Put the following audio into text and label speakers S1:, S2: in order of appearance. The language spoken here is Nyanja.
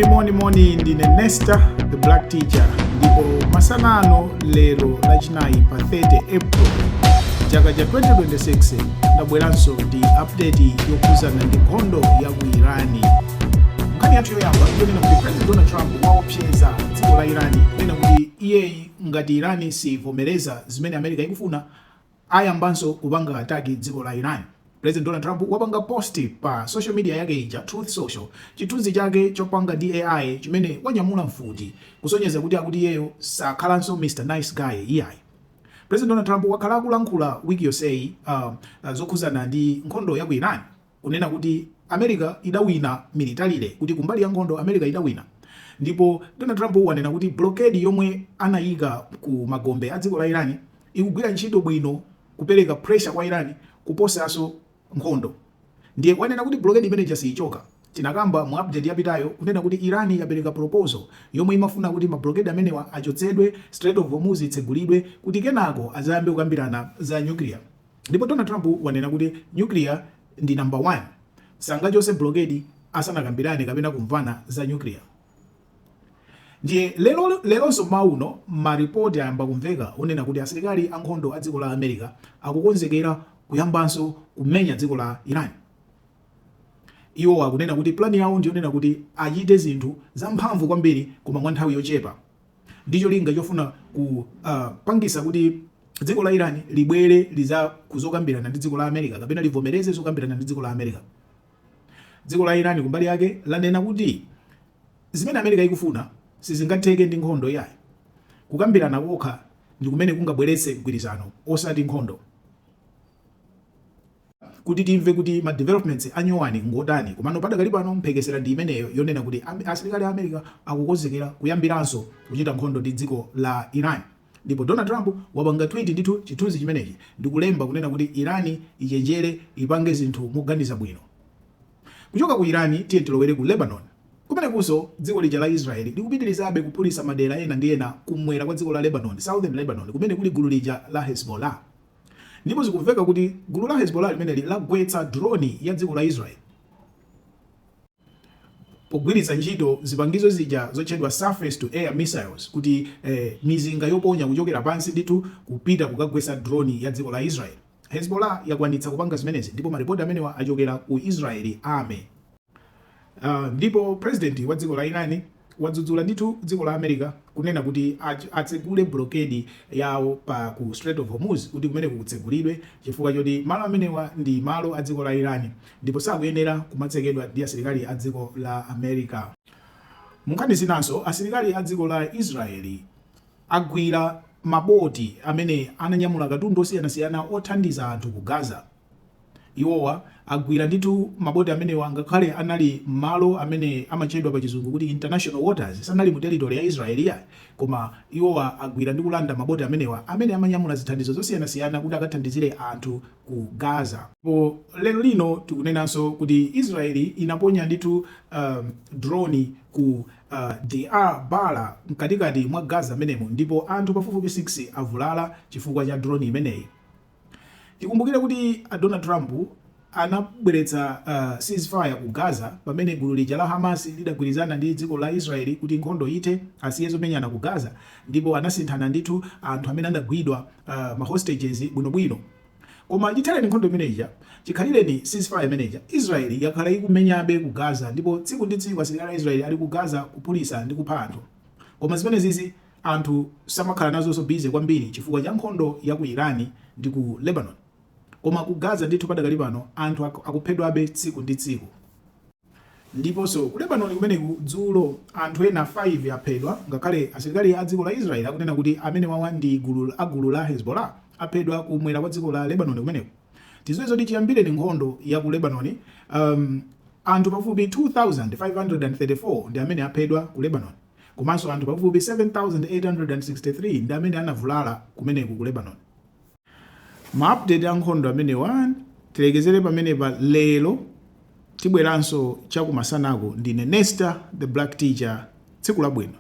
S1: Moni ndine Nesta the Black Teacher, ndipo masanano lero lachinayi pa 30 April chaka cha 2026 ndabweranso ndi update yokhuzana ndi nkhondo ya ku Irani. Nkhani yathu yoyamba ikunena kuti President Donald Trump waopseza dziko la Irani kunena kuti iyeyi ngati Irani sivomereza zimene America ikufuna ayambanso kupanga ataki dziko la Irani. President Donald Trump wapanga posti pa social media yake ija Truth Social, chithunzi chake chopanga ndi AI chimene wanyamula mfuti kusonyeza kuti akuti iyeyo sakhalanso Mr. Nice Guy iyayi. President Donald Trump wakhala akulankhula wiki yonseyi zokhuzana ndi nkhondo ya ku Iran, kunena kuti America idawina militarily, kuti kumbali ya nkhondo America idawina. Ndipo Donald Trump wanena kuti blockade yomwe anayika ku magombe a dziko la Iran ikugwira ntchito bwino kupereka pressure kwa Iran kuposaso nkhondo. Ndiye wanena kuti blockade imene jasiyichoka. Tinakamba mu update yapitayo kunena kuti Iran yapereka proposal yomwe imafuna kuti ma blockade amenewa achotsedwe, Strait of Hormuz itsegulidwe, kuti kenako azayambe kukambirana za nuclear. Ndipo Donald Trump wanena kuti nuclear ndi number 1. Sangachose blockade asanakambirane kapena kumvana za nuclear. Ndiye lero mauno maripoti ayamba kumveka onena kuti asilikali ankhondo a dziko la America akukonzekera kuyambanso kumenya dziko la Iran. Iwo akunena kuti plani yawo ndiyonena kuti achite zinthu zamphamvu kwambiri koma mwa nthawi yochepa. Ndicho linga chofuna kupangisa kuti dziko la Iran libwere liza kuzokambirana ndi dziko la America kapena livomereze zokambirana ndi dziko la America. Dziko la Iran kumbali yake lanena kuti zimene America ikufuna sizingatheke ndi nkhondo yayi. Kukambirana kokha ndi kumene kungabweretse mgwirizano osati nkhondo. Kuti timve kuti ma developments anyowani ngotani komano padakali pano mphekesera ndi imeneyo yonena kuti asilikali a America akukonzekera kuyambiranso kuchita nkhondo ndi dziko la Iran. Ndipo Donald Trump wapanga tweet ndithu chithunzi chimenechi ndikulemba kunena kuti Iran ichenjere ipange zinthu moganiza bwino. Kuchoka ku Iran tiye tilowere ku Lebanon. Kumenekunso dziko lija la Israeli likupitirizabe kuphulitsa madera ena ndi ena kumwera kwa dziko la Lebanon, Southern Lebanon, kumene kuli gulu lija la Hezbollah. Ndipo zikumveka kuti gulu la Hezbollah limene lagwetsa drone ya dziko la Israeli pogwiritsa ntchito zipangizo zija zotchedwa surface to air missiles, kuti mizinga yoponya kuchokera pansi ndithu kupita kukagwetsa drone ya dziko la Israeli. Hezbollah yakwanitsa kupanga zimenezi ndipo maripoti amenewa achokera ku Israeli Army. Ndipo president wa dziko la Iran wadzudzula ndithu dziko la America kunena kuti atsegule blockade yawo pa ku Strait of Hormuz, kuti kumene kutsegulidwe chifukwa choti malo amenewa ndi malo a dziko la Iran ndipo sakuyenera kumatsekedwa ndi asilikali a dziko la America. Munkhani zinanso asilikali a dziko la Israeli agwira maboti amene ananyamula katundu osiyanasiyana othandiza anthu ku Gaza. Iwowa agwira ndithu maboti amenewa ngakhale anali malo amene amachedwa pa chizungu kuti international waters, sanali mu territory ya Israeli ya, koma iwowa agwira ndi kulanda maboti amenewa amene amanyamula zithandizo zosiyanasiyana kuti akathandizire anthu ku Gaza. Po lero lino tikunenanso kuti Israeli inaponya ndithu drone ku DR Bala mkatikati mwa Gaza amenemo, ndipo anthu pafupifupi 6 avulala chifukwa cha drone imeneyi. Tikumbukire kuti Donald Trump anabweretsa ceasefire ku Gaza pamene gulu lija la Hamas lidagwirizana ndi dziko la Israeli kuti nkhondo ite asiye zomenyana ku Gaza, ndipo anasinthana ndithu anthu amene anagwidwa ma hostages bwinobwino. Koma chithaleni nkhondo imeneja, chikhalireni ceasefire imeneja, Israeli yakhala ikumenyabe ku Gaza, ndipo tsiku ndi tsiku asilikali a Israeli ali ku Gaza kuphulitsa ndi kupha anthu. Koma zimenezi anthu samakhala nazonso busy kwambiri chifukwa cha nkhondo ya ku Iran ndi ku Lebanon. Koma ku Gaza ndithu padakali pano anthu akuphedwabe tsiku ndi tsiku. Ndiponso ku Lebanon kumeneku dzulo anthu ena 5 aphedwa, ngakhale asilikali a dziko la Israeli akunena kuti amene wawa ndi gulu la Hezbollah aphedwa kumwera kwa dziko la Lebanon kumeneku. Tizoezo ndi chiyambire ni nkhondo ya ku Lebanon. Anthu pafupi 2534 ndi amene aphedwa ku Lebanon. Komanso anthu pafupi 7863 ndi amene anavulala kumeneku ku Lebanon. Ma-update ya nkhondo amenewa tilekezere pamene pa lero, tibweranso chakumasanako. Ndine Nesta the Black Teacher, tsiku labwino.